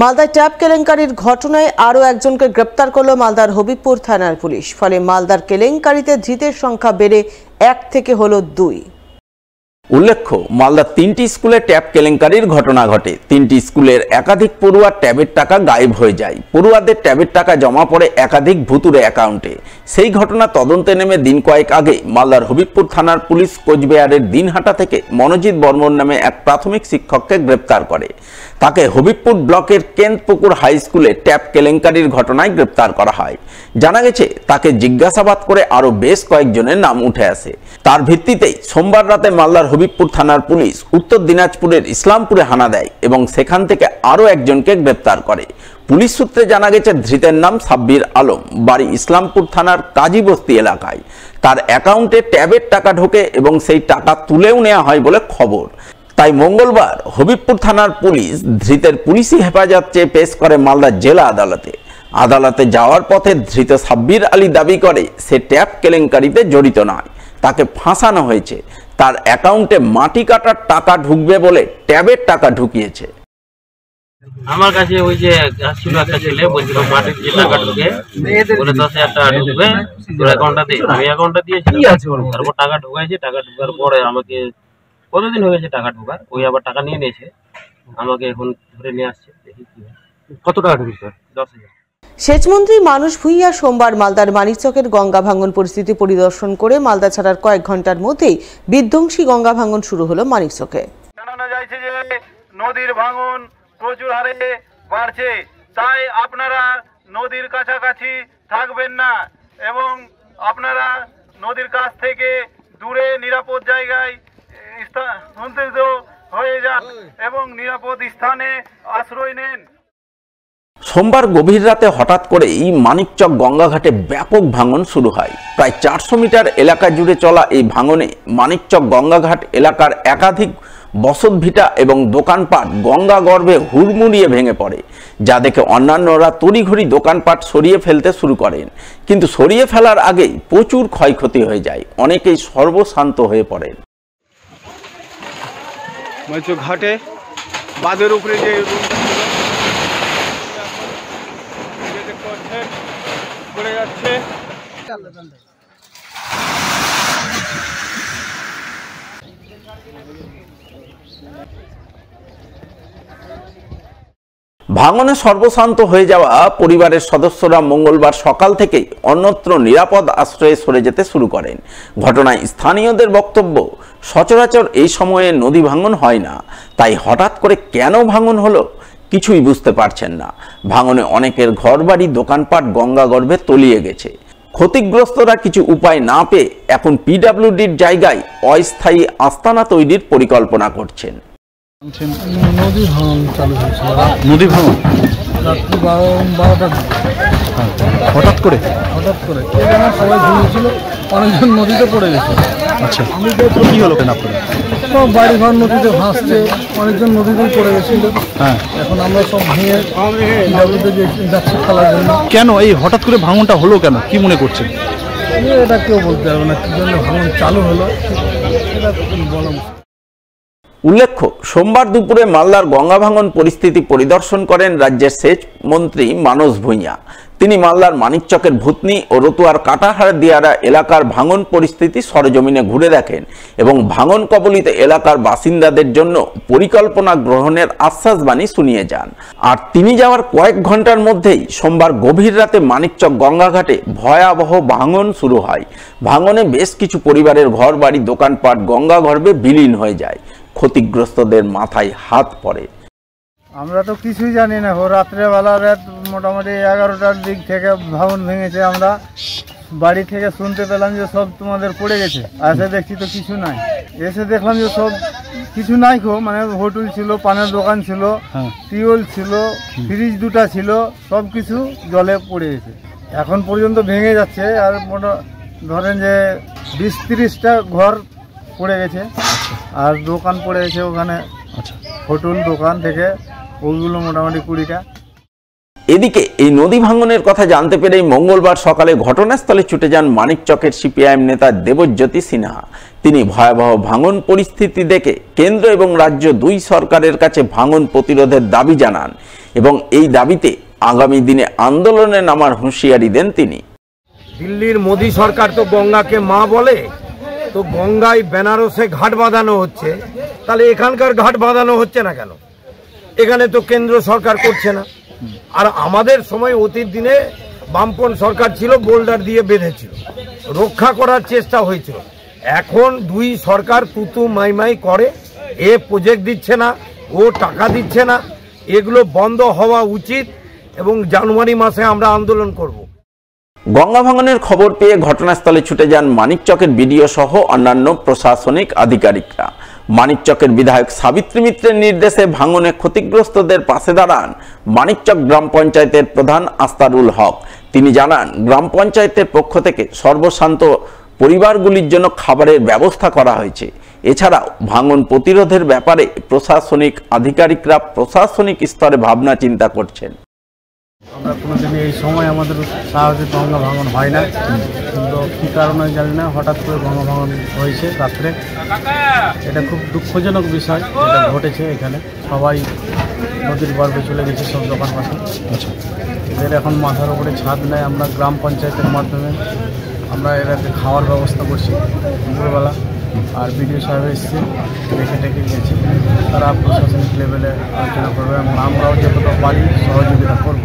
মালদায় ট্যাপ কেলেঙ্কারির ঘটনায় আরও একজনকে গ্রেপ্তার করল মালদার হবিবপুর থানার পুলিশ। ফলে মালদার কেলেঙ্কারিতে ধৃতের সংখ্যা বেড়ে 1 থেকে হলো 2। উল্লেখ্য, মালদার 3টি স্কুলে ট্যাব কেলেঙ্কারির ঘটনা ঘটে। 3টি স্কুলের একাধিক পড়ুয়ার ট্যাবের টাকা গায়েব হয়ে যায়। পড়ুয়াদের ট্যাবের টাকা জমা পড়ে একাধিক ভুতুড়ে অ্যাকাউন্টে। সেই ঘটনা তদন্তে নেমে দিন কয়েক আগে মালদার হবিবপুর থানার পুলিশ কোচবিহারের দিনহাটা থেকে মনোজিৎ বর্মন নামে এক প্রাথমিক শিক্ষককে গ্রেপ্তার করে। তাকে হবিবপুর ব্লকের কেন্দ্রপুকুর হাই স্কুলে ট্যাব কেলেঙ্কারির ঘটনায় গ্রেপ্তার করা হয়। জানা গেছে, তাকে জিজ্ঞাসাবাদ করে আরও বেশ কয়েকজনের নাম উঠে আসে। তার ভিত্তিতেই সোমবার রাতে মালদার হবিবপুর থানার পুলিশ উত্তর দিনাজপুরের ইসলামপুরে হানা দেয় এবং সেখান থেকে আরও একজনকে গ্রেপ্তার করে। পুলিশ সূত্রে জানা গেছে, ধৃতের নাম সাব্বির আলম, বাড়ি ইসলামপুর থানার কাজীবস্তি এলাকায়। তার অ্যাকাউন্টে ট্যাবের টাকা ঢোকে এবং সেই টাকা তুলেও নেওয়া হয় বলে খবর। তাই মঙ্গলবার হবিবপুর থানার পুলিশ ধৃতের পুলিশি হেফাজত চেয়ে পেশ করে মালদা জেলা আদালতে। আদালতে যাওয়ার পথে ধৃত সাব্বির আলী দাবি করে সে ট্যাব কেলেঙ্কারিতে জড়িত নয়, তাকে ফাঁসানো হয়েছে। তার অ্যাকাউন্টে মাটি কাটার টাকা ঢুকবে বলে ট্যাবের টাকা ঢুকিয়েছে। আমার কাছে ওই যে ছিল একটা ছেলে বলছিল মাটির যে টাকা ঢুকে বলে 10,000 টাকা ঢুকবে তোর অ্যাকাউন্টটাতে। আমি অ্যাকাউন্টটা দিয়েছি, তারপর টাকা ঢুকাইছে। টাকা ঢুকার পরে আমাকে কতদিন হয়ে গেছে টাকা ঢোকার, ওই আবার টাকা নিয়ে নিয়েছে, আমাকে এখন ধরে নিয়ে আসছে। দেখি কি হয়। কত টাকা ঢুকেছে? 10,000। সেচমন্ত্রী মানস ভূঁইয়া সোমবার মালদার মানিকচকের গঙ্গা ভাঙন পরিস্থিতি পরিদর্শন করে মালদা ছাড়ার কয়েক ঘন্টার মধ্যেই বিধ্বংসী গঙ্গা ভাঙন শুরু হলো মানিকচকে। জানানো যাচ্ছে যে নদীর ভাঙন প্রচুর হারে বাড়ছে, তাই আপনারা নদীর কাছাকাছি থাকবেন না এবং আপনারা নদীর কাছ থেকে দূরে নিরাপদ জায়গায় স্থানান্তরিত হয়ে যান এবং নিরাপদ স্থানে আশ্রয় নেন। সোমবার গভীর রাতে হঠাৎ করেই মানিকচক গঙ্গাঘাটে ব্যাপক ভাঙন শুরু হয়। প্রায় 400 মিটার এলাকা জুড়ে চলা এই ভাঙনে মানিকচক গঙ্গাঘাট এলাকার একাধিক বসতভিটা এবং দোকানপাট গঙ্গা গর্ভে হুড়মুড়িয়ে ভেঙে পড়ে, যা দেখে অন্যান্যরা তড়িঘড়ি দোকানপাট সরিয়ে ফেলতে শুরু করেন। কিন্তু সরিয়ে ফেলার আগেই প্রচুর ক্ষয়ক্ষতি হয়ে যায়, অনেকেই সর্বশান্ত হয়ে পড়েন। ঘাটে বাঁধের উপরে যে পড়ে যাচ্ছে, ভাঙনে সর্বশান্ত হয়ে যাওয়া পরিবারের সদস্যরা মঙ্গলবার সকাল থেকেই অন্যত্র নিরাপদ আশ্রয়ে সরে যেতে শুরু করেন। ঘটনায় স্থানীয়দের বক্তব্য, সচরাচর এই সময়ে নদী ভাঙন হয় না, তাই হঠাৎ করে কেন ভাঙন হলো কিছুই বুঝতে পারছেন না। ভাঙনে অনেকের ঘরবাড়ি দোকানপাট গঙ্গা গর্ভে তলিয়ে গেছে। ক্ষতিগ্রস্তরা কিছু উপায় না পেয়ে এখন পিডব্লিউডির জায়গায় অস্থায়ী আস্তানা তৈরির পরিকল্পনা করছেন। নদী ভাঙন চালু হয়েছে। নদী ভাঙন রাত্রি 12টা হঠাৎ করে সবাই ঘুমিয়েছিল, অনেকজন নদীতে পড়ে গেছে। আচ্ছা, কি হলো কেন আপনার? সব বাড়িঘর নদীতে ভাসছে, অনেকজন নদীতেই পড়ে গেছিল। হ্যাঁ, এখন আমরা সব ভেঙে নদীতে যাচ্ছি খেলার জন্য। কেন এই হঠাৎ করে ভাঙনটা হলো কেন, কি মনে করছেন? এটা কেউ বলতে পারবে না কি জন্য ভাঙন চালু হলো, এটা বলা। উল্লেখ্য, সোমবার দুপুরে মালদার গঙ্গা ভাঙন পরিস্থিতি পরিদর্শন করেন রাজ্যের সেচ মন্ত্রী মানস ভূঁইয়া। তিনি মালদার মানিকচকের ভূতনি ও রতুয়ার কাটাহার দিয়ারা এলাকার ভাঙন পরিস্থিতি সরেজমিনে ঘুরে দেখেন এবং ভাঙন কবলিত এলাকার বাসিন্দাদের জন্য পরিকল্পনা গ্রহণের আশ্বাসবাণী শুনিয়ে যান। আর তিনি যাওয়ার কয়েক ঘন্টার মধ্যেই সোমবার গভীর রাতে মানিকচক গঙ্গাঘাটে ভয়াবহ ভাঙন শুরু হয়। ভাঙনে বেশ কিছু পরিবারের ঘর বাড়ি দোকানপাট গঙ্গা গর্ভে বিলীন হয়ে যায়। ক্ষতিগ্রস্তদের মাথায় হাত পড়ে। আমরা তো কিছুই জানি না, রাত্রেবেলা মোটামুটি 11টার দিক থেকে ভাঙন ভেঙেছে। আমরা বাড়ি থেকে শুনতে পেলাম যে সব তোমাদের পড়ে গেছে, এসে দেখছি তো কিছু নাই। এসে দেখলাম যে সব কিছু নাই, মানে হোটেল ছিল, পানের দোকান ছিল, টিউবওয়েল ছিল, ফ্রিজ 2টা ছিল, সব কিছু জলে পড়ে গেছে। এখন পর্যন্ত ভেঙে যাচ্ছে। আর ধরেন যে 20-30টা ঘর পড়ে গেছে আর দোকান পড়ে গেছে ওখানে। আচ্ছা, হোটেল দোকান থেকে ওইগুলো মোটামুটি 20টা। এদিকে এই নদী ভাঙনের কথা জানতে পেরেই মঙ্গলবার সকালে ঘটনাস্থলে ছুটে যান মানিকচকের সিপিআইএম নেতা দেবজ্যোতি সিনহা। তিনি ভয়াবহ ভাঙন পরিস্থিতি দেখে কেন্দ্র এবং রাজ্য দুই সরকারের কাছে ভাঙন প্রতিরোধের দাবি জানান। এবং এই দাবিতে আগামী দিনে আন্দোলনে নামার হুঁশিয়ারি দেন তিনি। দিল্লির মোদী সরকার তো গঙ্গাকে মা বলে, তো গঙ্গায় বেনারসে ঘাট বাঁধানো হচ্ছে, তাহলে এখানকার ঘাট বাঁধানো হচ্ছে না কেন? এখানে তো কেন্দ্র সরকার করছে না। আর আমাদের সময় অতীত দিনে বামপন সরকার ছিল, বোল্ডার দিয়ে বেঁধেছিল, রক্ষা করার চেষ্টা হয়েছিল। এখন দুই সরকার তুতু মাইমাই করে, এ প্রজেক্ট দিচ্ছে না, ও টাকা দিচ্ছে না। এগুলো বন্ধ হওয়া উচিত এবং জানুয়ারি মাসে আমরা আন্দোলন করব। গঙ্গা ভাঙনের খবর পেয়ে ঘটনাস্থলে ছুটে যান মানিকচকের বিডিও সহ অন্যান্য প্রশাসনিক আধিকারিকরা। মানিকচকের বিধায়ক সাবিত্রী মিত্রের নির্দেশে ভাঙনে ক্ষতিগ্রস্তদের পাশে দাঁড়ান মানিকচক গ্রাম পঞ্চায়েতের প্রধান আস্তারুল হক। তিনি জানান, গ্রাম পঞ্চায়েতের পক্ষ থেকে সর্বশান্ত পরিবারগুলির জন্য খাবারের ব্যবস্থা করা হয়েছে। এছাড়াও ভাঙন প্রতিরোধের ব্যাপারে প্রশাসনিক আধিকারিকরা প্রশাসনিক স্তরে ভাবনা চিন্তা করছেন। আমরা কোনোদিনই এই সময় আমাদের সাহায্যে গঙ্গা ভাঙন হয় না, কিন্তু কী কারণে জানি না হঠাৎ করে গঙ্গা ভাঙন হয়েছে রাত্রে। এটা খুব দুঃখজনক বিষয় যেটা ঘটেছে। এখানে সবাই নদীর গর্ভে চলে গেছে, সব দোকানপাট। এদের এখন মাথার উপরে ছাদ নেই। আমরা গ্রাম পঞ্চায়েতের মাধ্যমে আমরা এরাকে খাওয়ার ব্যবস্থা করছি দুপুরবেলা। আর বিডিও সাহেব এসছে, দেখে টেকে গেছে। তারা প্রশাসনিক লেভেলে আলোচনা করবে এবং আমরাও যতটা পারি সহযোগিতা করব।